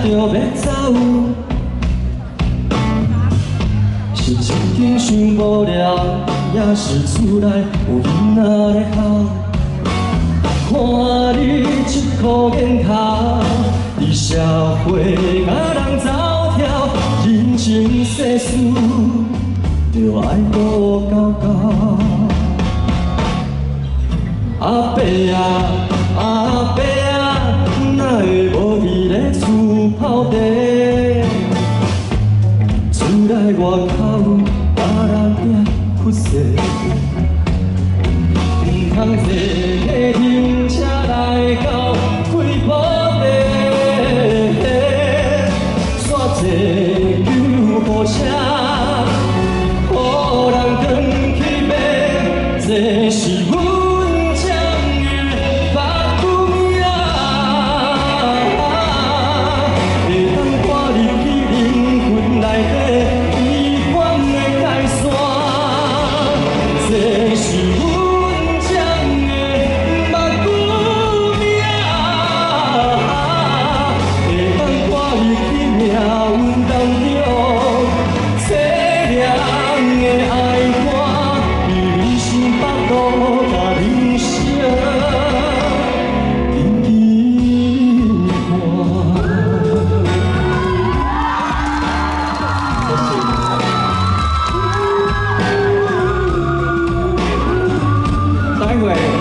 着要走，是曾经想无了，也是厝内有囡仔咧哭。看你一箍眼头，伫社会甲人走跳，人情世事着爱顾到到。阿伯啊，阿伯啊，哪会无伫咧厝泡茶？厝内外口把人拼屈势，唔通坐客停车来到开铺地，煞坐救护车，予人扛去买，这是阮。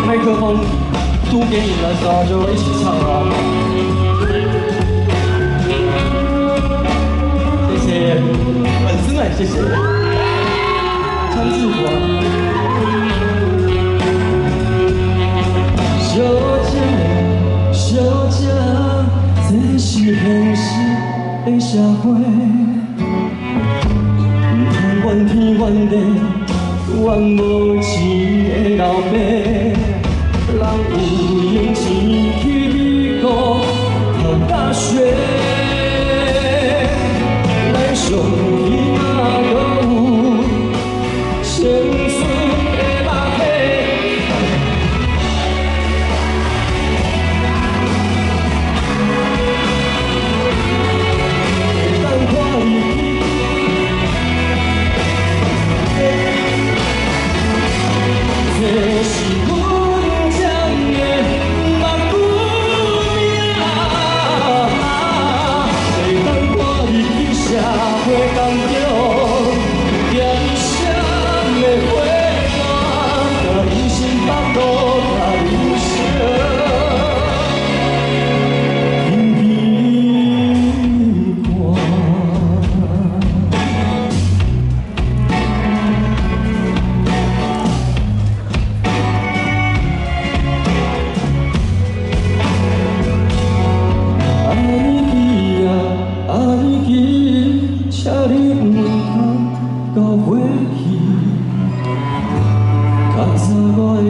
麦克风嘟给你的时候，就一起唱了。谢谢粉丝们，谢谢。穿制服啊。小姐，小姐，这是现实的社会，唔通怨天怨地，怨无钱的老爸。人有用钱去美国读大学，咱上起码都有青春的肉体。当看你，这是我。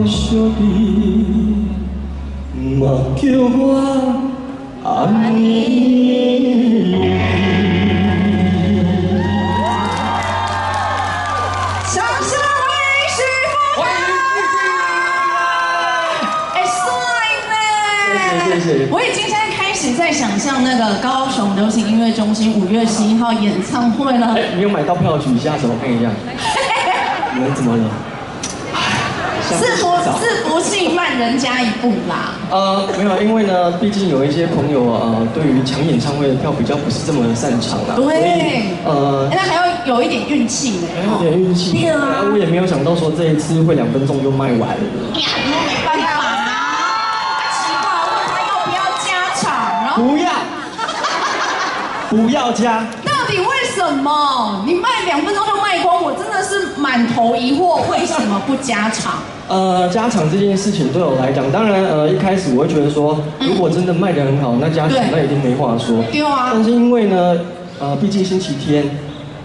小弟，嘛叫我安妮。掌声欢迎许富凯！哎，帅呢！谢谢。我已经现在开始在想象那个高雄流行音乐中心5月11号演唱会了。哎，你有买到票举一下手看一下。你们怎么了？是不是慢人家一步啦？没有，因为呢，毕竟有一些朋友对于抢演唱会的票比较不是这么擅长啦。对。那还要有一点运气呢。还有点运气。对啊。我也没有想到说这一次会2分钟就卖完了。呀，没办法啊。奇怪，问他要不要加场，然后不要，不要加。到底为什么？你卖2分钟就卖光，我真的是满头疑惑，为什么不加场？加场这件事情对我来讲，当然一开始我会觉得说，如果真的卖得很好，那加场那一定没话说。对啊。但是因为呢，毕竟星期天，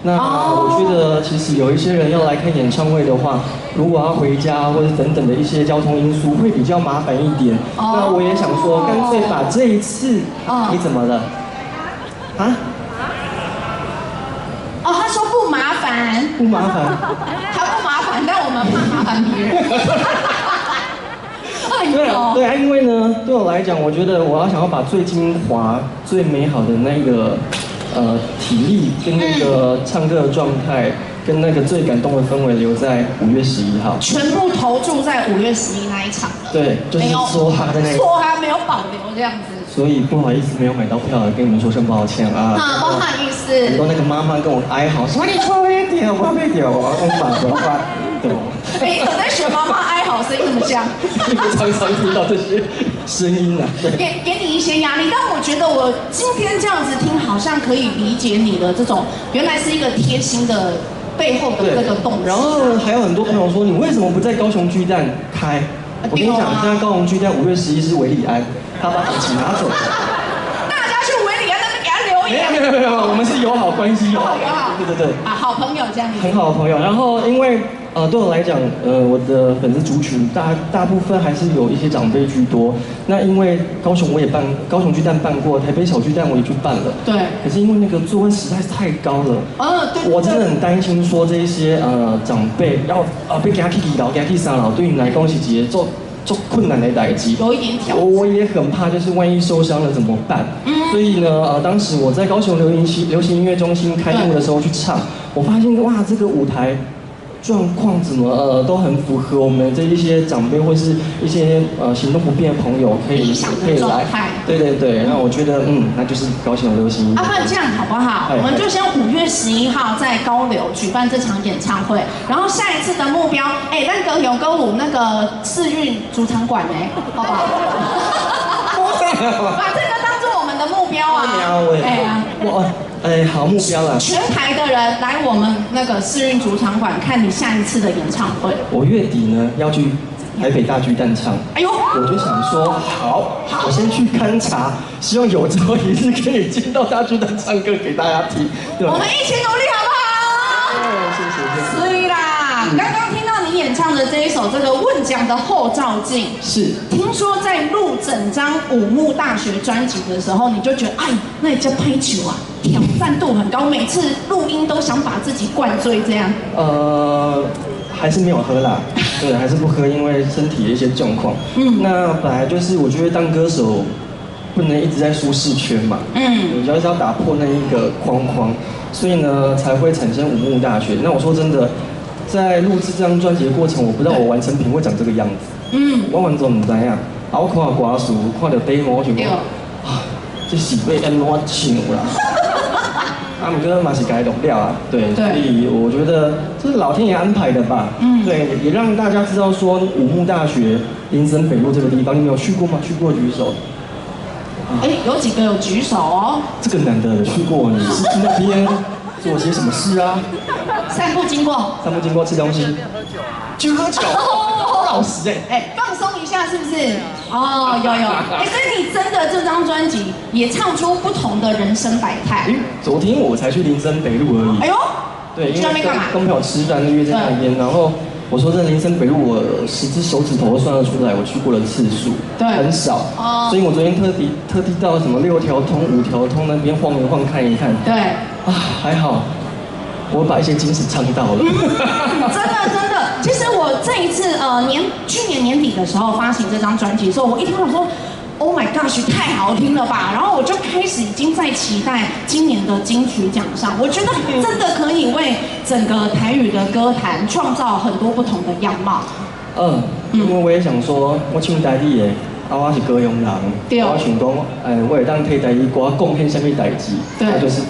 那我觉得其实有一些人要来看演唱会的话，如果要回家或者等等的一些交通因素，会比较麻烦一点。那我也想说，干脆把这一次，你怎么了？啊？哦，他说不麻烦。不麻烦。他不麻烦，但我们怕麻烦别人。哎呦。对啊，因为呢，对对我来讲，我觉得我要想要把最精华、最美好的那个体力跟那个唱歌的状态，跟那个最感动的氛围留在5月11号，全部投注在5月11那一场了。对，就是说哈的那个，说哈没有保留这样子。所以不好意思没有买到票，跟你们说声抱歉啊。不好意思。很多那个妈妈跟我哀嚎说：“你错一点，我被丢，我把我把对。”我在学妈妈哀嚎声音怎么讲？常常听到这些声音啊，给你一些压力，但我觉得我今天这样子听，好像可以理解你的这种原来是一个贴心的背后的这个动机。然后还有很多朋友说，你为什么不在高雄巨蛋开？我跟你讲，现在高雄巨蛋5月11是韦礼安，他把档期拿走了。大家去韦礼安那边给他留言。没有，我们是友好关系，友好，对。好朋友这样子。很好的朋友，然后因为对我来讲，我的粉丝族群大部分还是有一些长辈居多。那因为高雄高雄巨蛋办过，台北小巨蛋我也去办了。对。可是因为那个座位实在是太高了。对。我真的很担心说这一些长辈要被给他 K 老，给他 K 三老，对你来讲是节奏做困难的代志。有一点挑战。我也很怕，就是万一受伤了怎么办？所以呢，当时我在高雄流行音乐中心开幕的时候去唱，我发现哇，这个舞台状况怎么都很符合我们这一些长辈或是一些行动不便的朋友可以来。对，那我觉得那就是高雄流行音乐。不然这样好不好？我们就先5月11号在高流举办这场演唱会，然后下一次的目标，咱高雄歌舞那个世运主场馆好不好？把这个当做我们的目标啊！好目标了。全台的人来我们那个世运主场馆看你下一次的演唱会。我月底呢要去台北大巨蛋唱。我就想说，好，我先去勘察，希望有朝一日可以进到大巨蛋唱歌给大家听。我们一起努力好不好？谢谢。所以啦，刚刚听到你演唱的这一首这个问奖的后照镜，是听说在录整张武木大学专辑的时候，你就觉得那也叫拍球啊，挑战度很高，每次录音都想把自己灌醉这样。还是没有喝啦，对，还是不喝，因为身体的一些状况。那本来就是我觉得当歌手不能一直在舒适圈嘛，你就是要打破那一个框框，所以呢才会产生武木大学。那我说真的，在录制这张专辑的过程，我不知道我完成品会长这个样子。我完全唔知啊，我看歌词，看到 demo 我就讲，这是被安怎唱啦？不过嘛是该懂料啊，对，所以我觉得这是老天爷安排的吧。对，也让大家知道说武木大学林森北路这个地方，你们有去过吗？去过举手。有几个有举手哦。这个男的有去过，你是去那边做些什么事啊？散步经过吃东西，去喝酒。老实放松一下是不是？有。所以你真的这张专辑也唱出不同的人生百态。昨天我才去林森北路而已。对，因为跟朋友吃饭约在那边，然后我说这林森北路我10只手指头算得出来，我去过的次数很少。所以我昨天特地到什么6条通、5条通那边晃一晃看一看。对。还好。我把一些精神唱到了。真的，其实我这一次去年年底的时候发行这张专辑的时候，我一听我说 ，Oh my gosh， 太好听了吧！然后我就开始已经在期待今年的金曲奖上，我觉得真的可以为整个台语的歌坛创造很多不同的样貌。因为我也想说，我唱台语的。我是高雄人，我想讲，我会当替台语歌贡献什么代志？那就是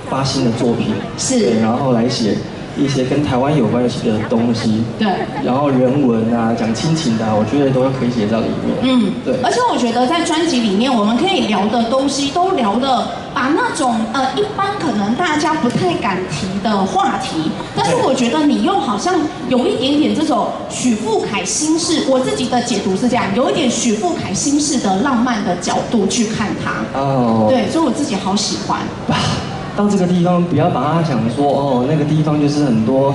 发新的作品，对，然后来写一些跟台湾有关系的东西，对，然后人文啊，讲亲情的，我觉得都可以写在里面，对。而且我觉得在专辑里面，我们可以聊的东西都聊的，把那种一般可能大家不太敢提的话题，但是我觉得你又好像有一点点这种许富凯新式，我自己的解读是这样，有一点许富凯新式的浪漫的角度去看它，对，所以我自己好喜欢。到这个地方，不要把它想说那个地方就是很多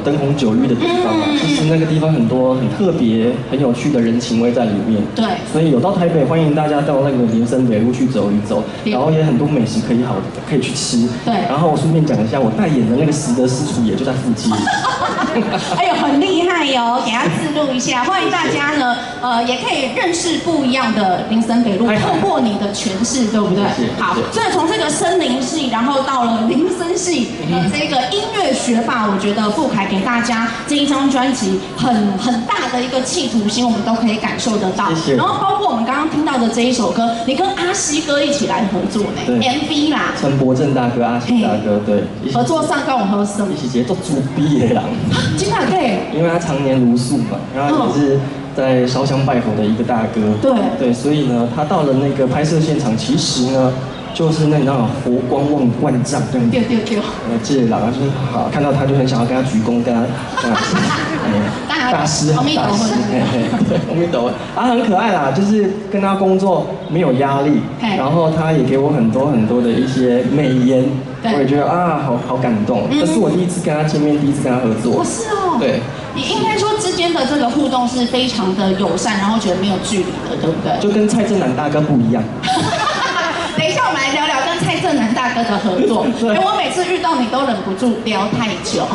灯红酒绿的地方嘛。其实那个地方很多很特别、很有趣的人情味在里面。对。所以有到台北，欢迎大家到那个林森北路去走一走，然后也很多美食可以去吃。对。然后我顺便讲一下，我代言的那个食得私厨也就在附近。很厉害里哦，给他自录一下。欢迎大家呢，也可以认识不一样的林森北路，透过你的诠释，对不对？好，所以从这个森林系，然后到了林森系，这个音乐学霸，我觉得富凯给大家这一张专辑很大的一个企图心，我们都可以感受得到。谢谢。然后包括我们刚刚听到的这一首歌，你跟阿西哥一起来合作呢 ，MV 啦，陈柏正大哥、阿西大哥，对，合作上跟我合什么？一起节做主笔的人。金马对，因为他常年如素嘛，然后也是在烧香拜佛的一个大哥。对，所以呢，他到了那个拍摄现场，其实呢，就是那种佛光万丈这样子。对。这郎就是好看到他就很想要跟他鞠躬，跟他大师，阿弥陀佛，对，阿弥陀佛，他很可爱啦，就是跟他工作没有压力，然后他也给我很多的一些美言，我也觉得啊，好感动。这是我第一次跟他见面，第一次跟他合作。是哦。对。你应该说之间的这个互动是非常的友善，然后觉得没有距离的，对不对？就跟蔡正南大哥不一样。等一下，我们来聊聊跟蔡正南大哥的合作。我每次遇到你都忍不住聊太久。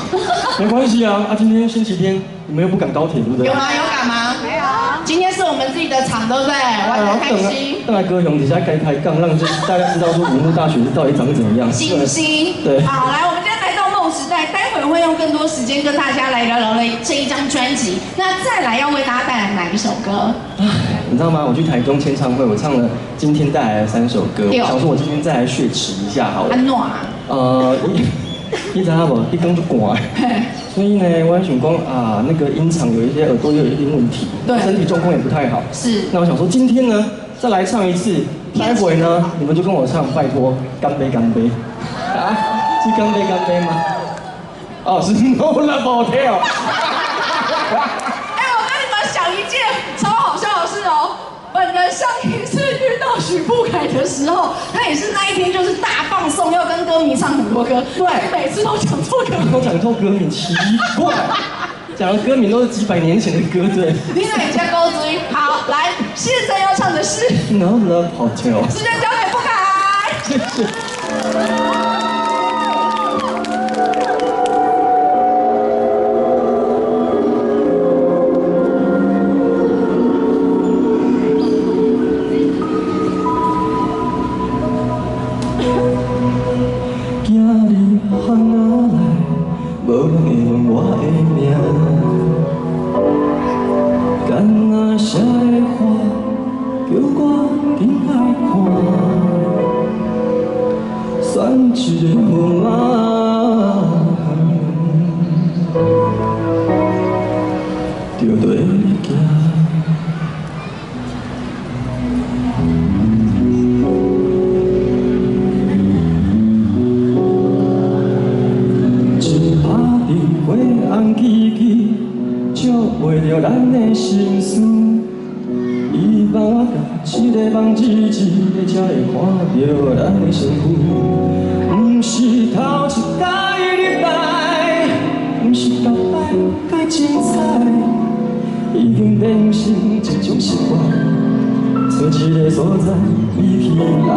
没关系啊，今天星期天，你们又不赶高铁，对不对？有吗？有赶吗？没有。今天是我们自己的场，对不对？玩得开心。大哥兄底下开杠，让大家知道说武木大学到底长怎么样。星星。对。好，来，我们今天来到梦时代，待会会用更多时间跟大家来聊聊这一张专辑。那再来要为大家带来哪一首歌？你知道吗？我去台中签唱会，我唱了今天带来的3首歌。我想说，我今天再来血池一下好了。安诺啊。你知道不？一刚就寒，所以呢，我想讲啊，那个音场有一些耳朵又有一点问题，身体状况也不太好。是。那我想说，今天呢，再来唱一次，待会呢，你们就跟我唱，拜托，干杯干杯。啊，是干杯干杯吗？哦，是 No Love Hotel。我跟你们讲一件超好笑的事哦。本人上一次遇到许富凯的时候，他也是那一天就是大放送，要跟歌迷唱很多歌，对，每次都讲错歌，名，奇怪，讲的歌名都是几百年前的歌，对。你哪家高追？好，来，现在要唱的是 No Love Hotel。时间交给富凯。谢谢。无人会问我的名，干那谁的花，叫我紧来看，选一个梦仔，就对行。照袂着咱的心事，伊帮我甲一个梦一个，才会看到咱的幸福。不是头一摆入来，不是后摆介精彩，已经变成一种习惯，找一个所在你去来。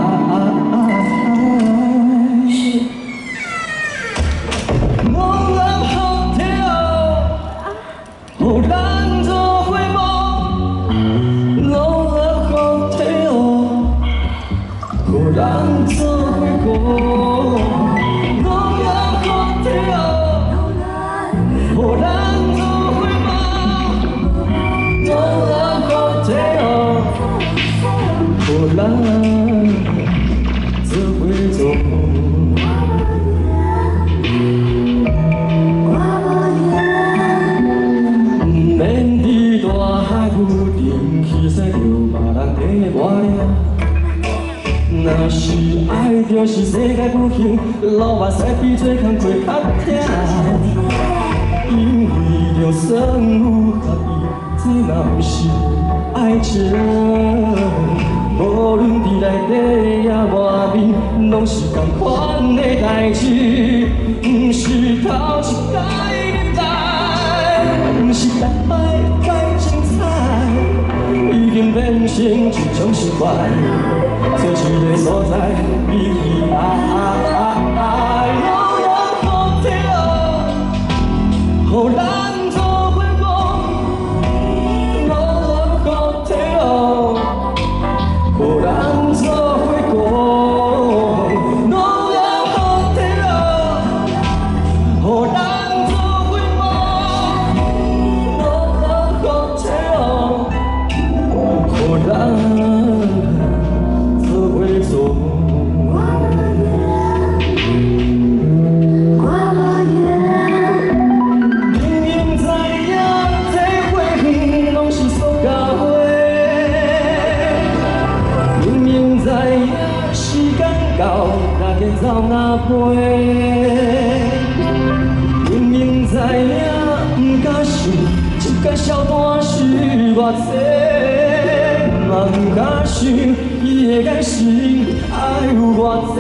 若是爱，就是世界不幸，流目屎比做工课较痛。因为着酸有合意，这若不是爱情。无论伫内底也外面，拢是同款的代志。不是头一摆入来，不是逐摆介精彩，已经变成一种习惯。找一个所在，你去爱。No Love Hotel，予咱做伙梦，到哪个走哪飞，明明知影不敢想，一个小段是偌济，嘛不敢想，伊的眼神爱有偌济。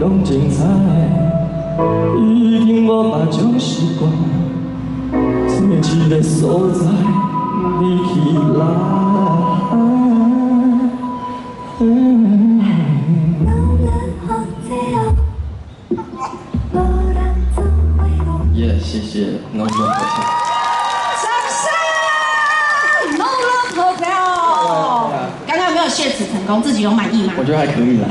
拢精彩，已经无别种习惯，找一个所在，你起来。耶，谢谢 No Love Hotel。掌声 ！No Love Hotel。刚刚有没有血脂成功？自己有满意吗？我觉得还可以啦。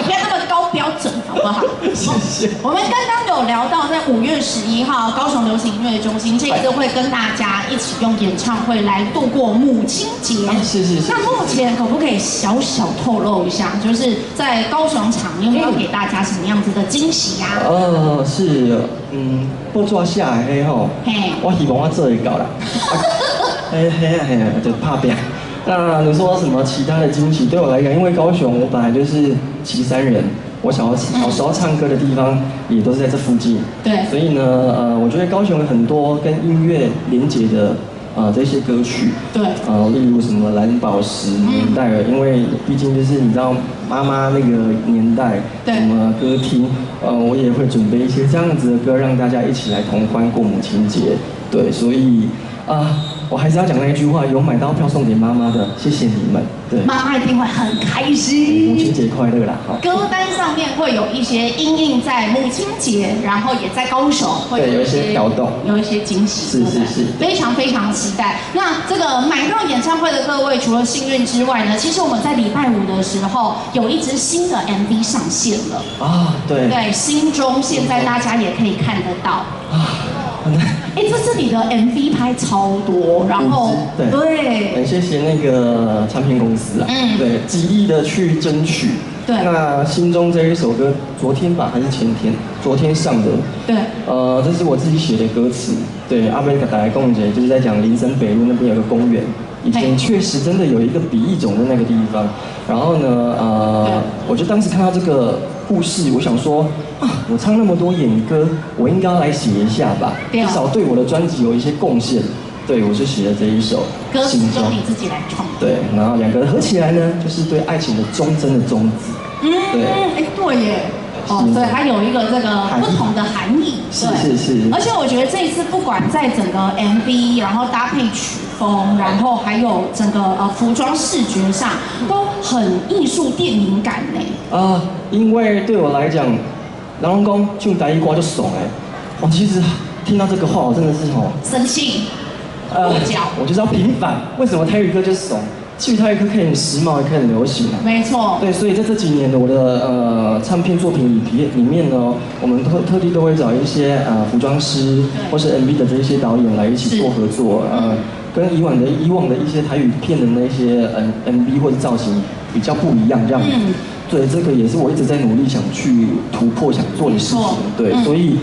不要那么高标准，好不好？谢谢。我们刚刚有聊到，在5月11号高雄流行音乐中心这一次会跟大家一起用演唱会来度过母亲节。是。那目前可不可以小小透露一下，就是在高雄场有没有给大家什么样子的惊喜呀？是，不抓下来嘿吼，我希望我做得到啦。嘿，就怕变。那你说什么其他的惊喜？对我来讲，因为高雄我本来就是旗山人，我小时候唱歌的地方也都是在这附近。对。所以呢，我觉得高雄有很多跟音乐连结的这些歌曲。对。例如什么蓝宝石年代了，因为毕竟就是你知道妈妈那个年代，什么歌厅，我也会准备一些这样子的歌，让大家一起来同欢过母亲节。对，所以我还是要讲那一句话，有买到票送给妈妈的，谢谢你们。对，妈妈一定会很开心。母亲节快乐啦！好，歌单上面会有一些因应在母亲节，然后也在高雄会有一些调动，有一些惊喜。是，非常期待。那这个买到演唱会的各位，除了幸运之外呢，其实我们在礼拜5的时候有一支新的 MV 上线了。对，心中现在大家也可以看得到。这次你的 MV 拍超多，然后对，很谢谢那个唱片公司啊，对，极力的去争取。对，那心中这一首歌，昨天吧还是前天，昨天上的。对，这是我自己写的歌词。对，阿贝打来共姐就是在讲林森北路那边有个公园，以前确实真的有一个比翼种的那个地方。然后呢，我就当时看到这个故事，我想说我唱那么多演歌，我应该来写一下吧，至少对我的专辑有一些贡献。对，我就写了这一首歌词就你自己来创。对，然后两个合起来呢，就是对爱情的忠贞的忠字。对耶。所以它有一个这个不同的含义。是。而且我觉得这一次不管在整个 MV， 然后搭配曲风，然后还有整个服装视觉上，都很艺术电影感呢。因为对我来讲，人拢讲唱台语歌就爽我其实听到这个话，我真的是生气。我就是要平反。为什么台语歌就是怂？其实台语歌可以很时髦，也可以很流行。没错。对，所以在这几年的我的唱片作品里面呢，我们特地都会找一些服装师或是 MV 的这些导演来一起做合作。跟以往的一些台语片的那些MV 或者造型比较不一样，这样子。对，这个也是我一直在努力想去突破、想做的事情。对，所以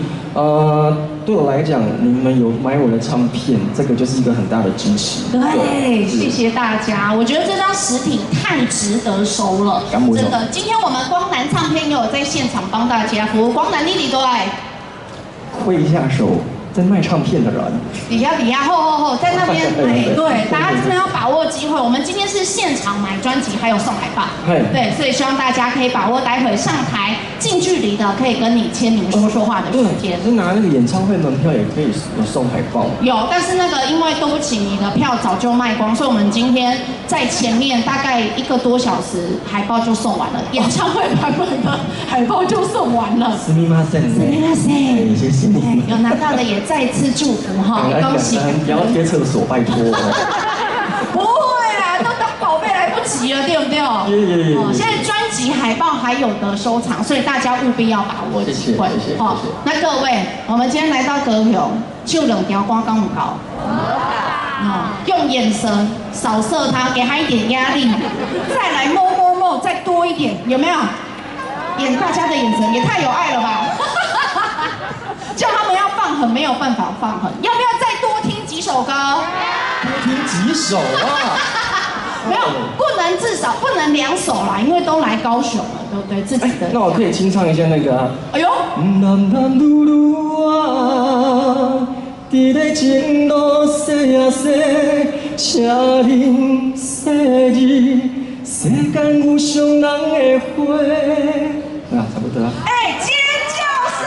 对我来讲，你们有买我的唱片，这个就是一个很大的支持。对，谢谢大家。我觉得这张实体太值得收了，真的。今天我们光南唱片也有在现场帮大家服务，光南弟弟都来挥一下手。在卖唱片的人，底下后，在那边对，大家真的要把握机会。我们今天是现场买专辑，还有送海报，对，所以希望大家可以把握待会上台近距离的可以跟你签名说话的时间。是拿那个演唱会门票也可以有送海报。有，但是那个因为对不起，你的票早就卖光，所以我们今天在前面大概1个多小时，海报就送完了，演唱会版本的海报就送完了。すみません。すみません。谢谢你。有拿到的也再次祝福哈，恭喜！不要贴厕所，拜托。不会啦，都当宝贝来不及了，对不对？哦，现在专辑海报还有得收藏，所以大家务必要把握机会。谢谢。哦，那各位，我们今天来到高雄，就两条光高不高？用眼神扫射他，给他一点压力，再来摸，再多一点，有没有？演大家的眼神也太有爱了吧！叫他们要放狠，没有办法放狠，要不要再多听几首歌？多听几首啊？没有，至少不能2首啦，因为都来高雄了，对不对？自己的。那我可以清唱一下那个啊。哎呦。男男女女啊，伫咧前路西啊西，请恁细字，世间有上人的花。啊，差不多了。尖叫声！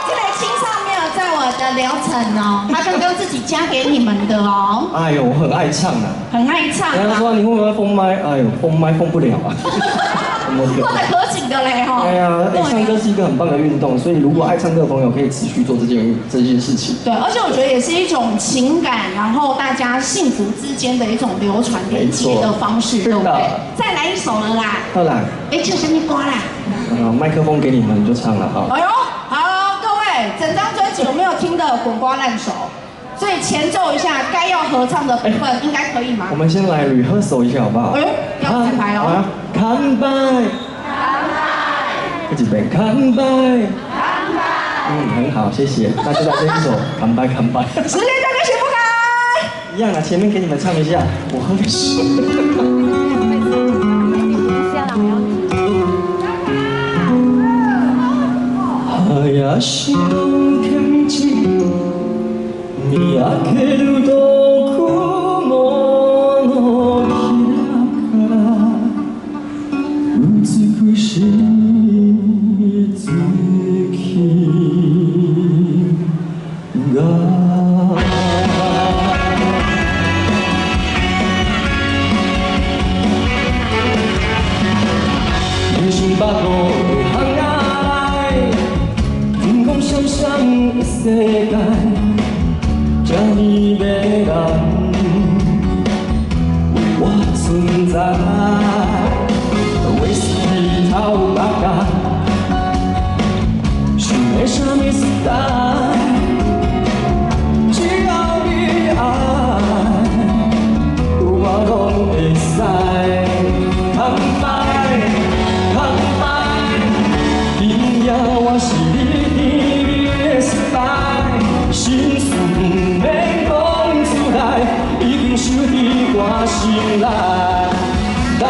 这个青少没有在我的疗程哦，他刚刚自己加给你们的哦。哎呦，我很爱唱啊。很爱唱。人家说你会不会封麦？哎呦，封麦封不了啊。画的可紧的嘞哈。哎呀，唱歌是一个很棒的运动，所以如果爱唱歌的朋友可以持续做这件事情。对，而且我觉得也是一种情感，然后大家幸福之间的一种流传连接的方式，对不对？再来一首了啦。好啦。唱什么歌啦？麦克风给你们，你就唱了哈。哎呦，好，各位，整张专辑有没有听得滚瓜烂熟？所以前奏一下，该要合唱的部分应该可以吗？我们先来 rehearsal 一下好不好？哎呦，要彩排哦。看拜，一遍看拜，很好，谢谢。那就来这一首看拜看拜。时间交给许不敢。一样啊，前面给你们唱一下，我喝点水。哎呀，心牵紧。見上げるどこものひらから美しい月が旅行箱で離れ天空想象的世界这里别人为我存在，为谁逃不开？是没什么时代，只要你爱，我拢会使。坦白，今夜我是你的失败，心事。免讲出来，已经收伫我心内。来，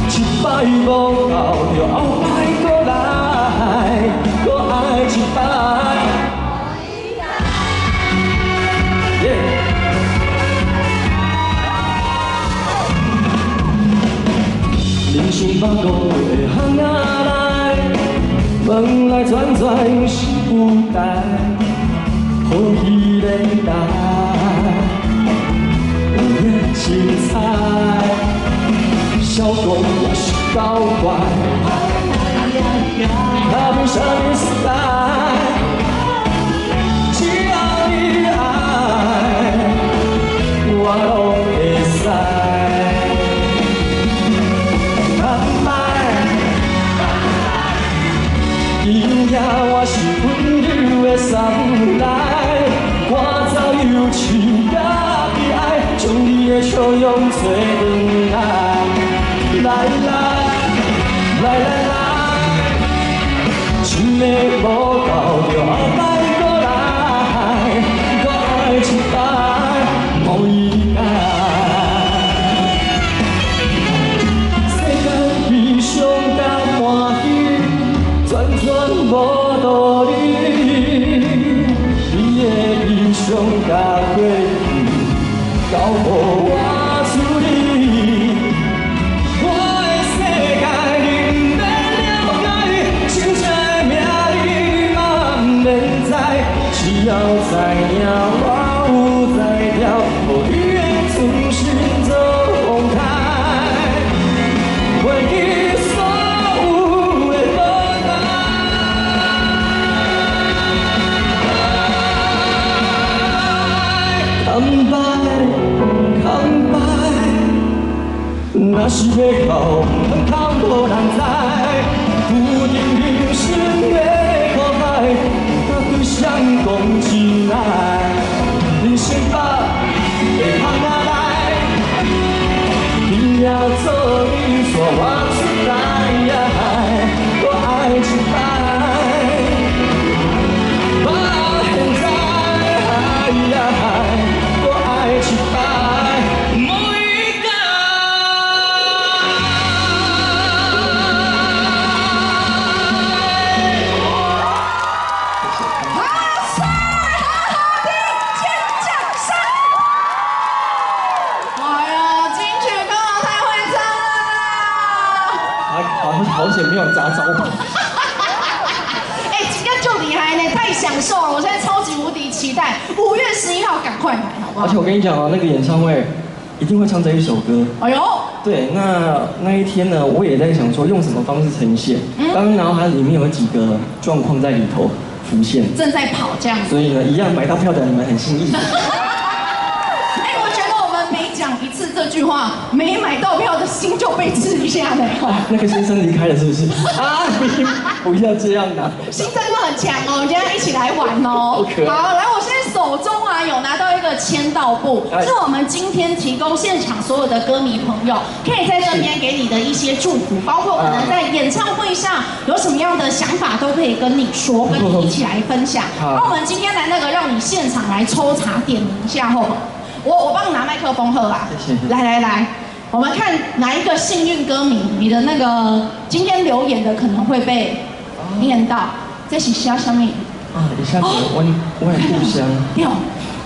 一摆无够，就后摆搁来，搁爱一摆。人生百路的巷仔内，门来转转是舞台，好戏连台，有影精彩。小公也是搞怪，他不什么时代，只要你爱，我拢会使。今夜我是温柔的送来，赶走忧愁甲悲哀，将你的笑容找回来。情的无够，就后摆搁来，搁爱一摆，无意解。世间悲伤甲欢喜。全无道理，你的悲伤甲过去，交予我处理。是要靠，通靠无人知。注定人生的苦海，甲对谁讲真爱？人生吧，会通下来，你也做你所我出来，我爱一摆。现在，我爱一摆，每一天。好险没有砸招牌。哎，今天就厉害呢，太享受了！我现在超级无敌期待5月11号，赶快买好不好？而且我跟你讲哦，那个演唱会一定会唱这一首歌。哎呦，对，那一天呢，我也在想说用什么方式呈现。刚刚脑海里面有几个状况在里头浮现，正在跑这样子。所以呢，一样买到票的你们很幸运。我觉得我们每讲一次这句话，没买到票的心就被治下来。那个先生离开了是不是？啊，不要这样啊！心真的很强哦，我们今天一起来玩哦。好，来，我现在手中有拿到一个签到簿，是我们今天提供现场所有的歌迷朋友，可以在这边给你的一些祝福，包括可能在演唱会上有什么样的想法，都可以跟你说，跟你一起来分享。那我们今天来那个让你现场来抽查点名一下后。我帮你拿麦克风喝吧。谢谢。来，我们看哪一个幸运歌迷，你的那个今天留言的可能会被念到。这是写什么？一下子我的故乡。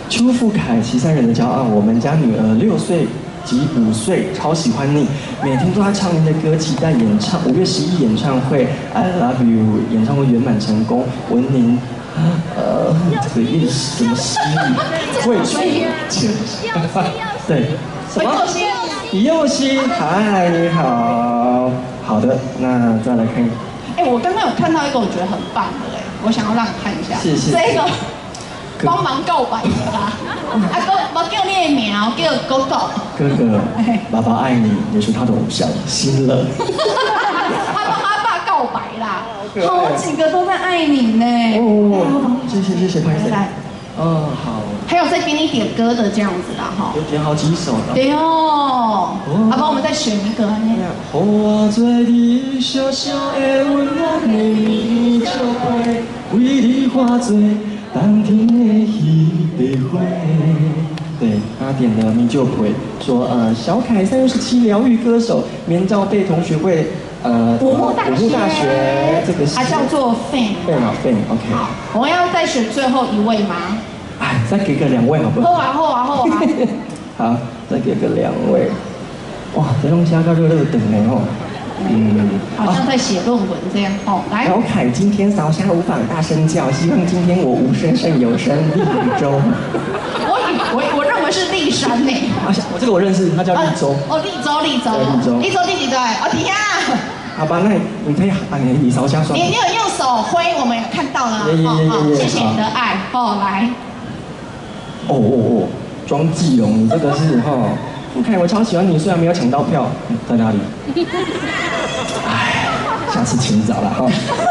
邱富凯，73人的骄傲。我们家女儿6岁及5岁，超喜欢你，每天都在唱您的歌，期待5月11演唱会 ，I love you， 演唱会圆满成功，文宁。这个意思什么诗意？会去，对，什么？李佑熙，嗨，你好，好的，那再来看。哎，我刚刚有看到一个我觉得很棒的我想要让你看一下。是。这个帮忙告白的啦，我叫你的名，叫哥哥。哥哥，爸爸爱你，也是他的偶像，新乐。他帮他爸告白啦。好几个都在爱你呢。谢谢，拍谁？好。还有再给你点歌的这样子啦，有点好几首的。对哦。好，帮我们再选一个呢。予我做你小小的温暖的棉花被，为你化作当天的那朵花。对，他点的米酒陪，说小凯3月17疗愈歌手，棉罩被同学会。武木大学，这个是它叫做 Fan。OK。好，我们要再选最后一位吗？再给个2位好不好？好啊。好，再给个2位。哇，这东西要热等呢吼。好像在写论文这样哦。来，小凯今天扫瞎无法大声叫，希望今天我无声胜有声。立州。我认为是立山呢。这个我认识，他叫立州。立州第几队？底下。好吧，那你可以你扫瞎算。你有用手挥，我们有看到了。谢谢你的爱。来。庄继荣，你这个是富凯，我超喜欢你，虽然没有抢到票，在哪里？下次请早了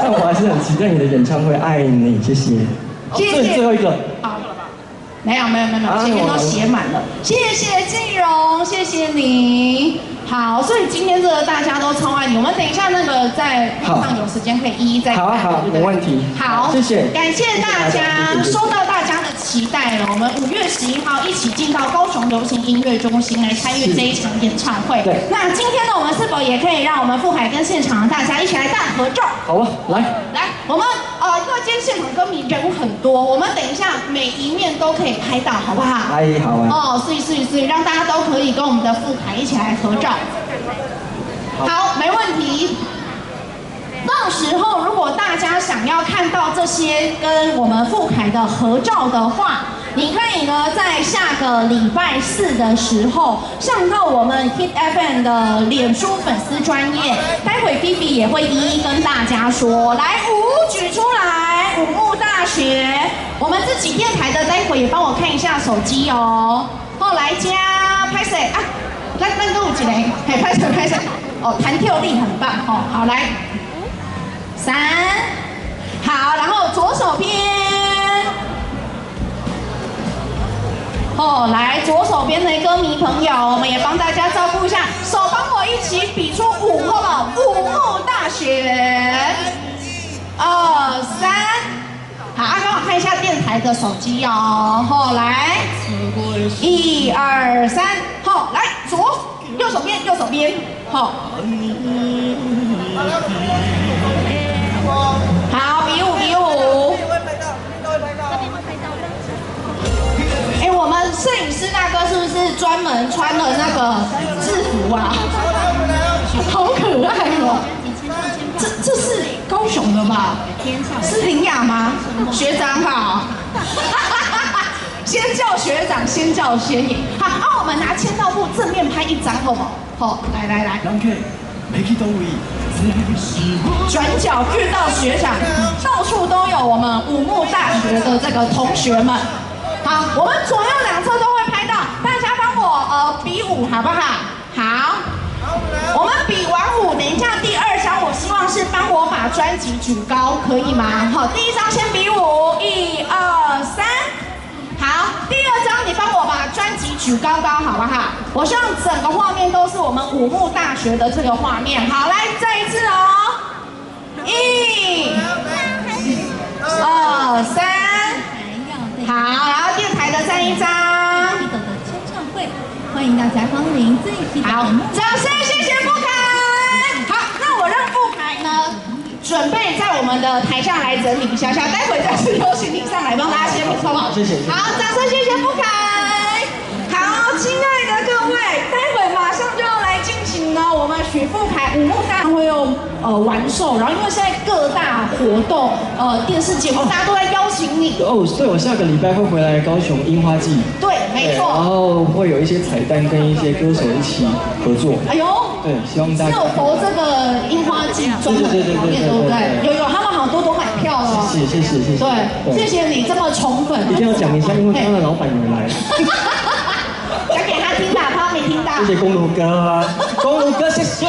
但我还是很期待你的演唱会，爱你，谢谢。最后一个。没有，前面都写满了。谢谢季荣，谢谢你。好，所以今天这个大家都超爱你。我们等一下那个在路上有时间可以一一再看。好，没问题。好，谢谢，感谢大家，收到大家的期待了。我们5月11号一起进到高雄流行音乐中心来参与这一场演唱会。对。那今天呢，我们是否也可以让我们富海跟现场的大家一起来大合照？好啊，来，我们因为今天现场歌迷人很多，我们等一下每一面都可以拍到，好不好？好啊。所以让大家都可以跟我们的富海一起来合照。好，没问题。到时候如果大家想要看到这些跟我们富凯的合照的话，你可以呢在下个礼拜4的时候上到我们 Hit FM 的脸书粉丝专页，待会 Fifi 也会一一跟大家说。来，5举出来，武木大学，我们自己电台的待会也帮我看一下手机哦。后来加拍谁啊？咱都有一个，嘿，拍手拍手，哦，弹跳力很棒哦。好，来，3，好，然后左手边，哦，来左手边的歌迷朋友，我们也帮大家照顾一下，手帮我一起比出5，好不好？五木大学，2、3。好，帮我看一下电台的手机哦。后来，1、2、3，好，来右手边，右手边，好，好，比5比5。哎，我们摄影师大哥是不是专门穿了那个制服啊？好可爱哦！这是高雄的吧？是林雅吗？学长好，先叫学长，先叫先赢。好，那我们拿签到簿正面拍1张，好不好？好，来。转角遇到学长，到处都有我们武木大学的这个同学们。好，我们左右两侧都会拍到，大家帮我比5好不好？好。我们比完5，等一下第2张，我希望是帮我把专辑举高，可以吗？好，第1张先比5，1、2、3。好，第2张你帮我把专辑举高，好不好？我希望整个画面都是我们武木大学的这个画面。好，来再一次哦，1、2、3。好，然后电台的再1张。欢迎大家光临最新的好，掌声谢谢傅凯。好，那我让傅凯呢准备在我们的台上来整理一下，待会再次有请你上来帮大家签名，好不好？谢谢。好，掌声谢谢傅凯。好，亲爱的各位，待会马上就要来进行呢，我们许富凯武木大会用完售，然后因为现在各大活动电视节目大家都在邀请你。哦，对，我下个礼拜会回来高雄樱花季。对，没错。然后会有一些彩蛋跟一些歌手一起合作。哎呦。对，希望大家。是有投这个樱花季专门的表演，对不对？有，他们好像都买票了。谢谢。对，谢谢你这么宠粉。一定要讲一下，因为刚刚老板也来了。讲给他听吧，他没听到。谢谢公路哥，公路哥，谢谢。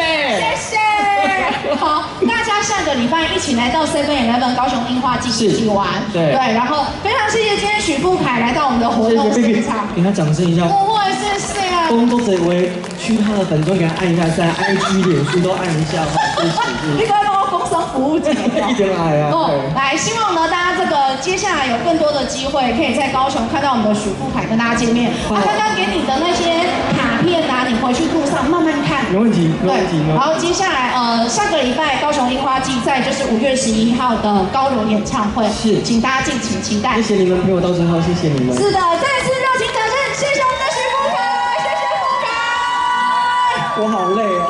好，大家下个礼拜一起来到 7-11高雄樱花季一起玩。对，然后非常谢谢今天许富凯来到我们的活动现场，给他掌声一下。不会，谢谢。工作者为去他的粉专给他按一下赞 ，IG、脸书都按一下，谢谢。你可以帮我工商服务这个。一点来啊。来，希望呢大家这个接下来有更多的机会，可以在高雄看到我们的许富凯跟大家见面。刚刚给你的那些卡片啊，你回去路上慢慢看。没问题。然后接下来下个礼拜高雄樱花季，再就是5月11号的高流演唱会，是，请大家敬请期待。谢谢你们陪我到最后，谢谢你们。是的，再次热情掌声，谢谢我们的许富凯，谢谢富凯。我好累啊。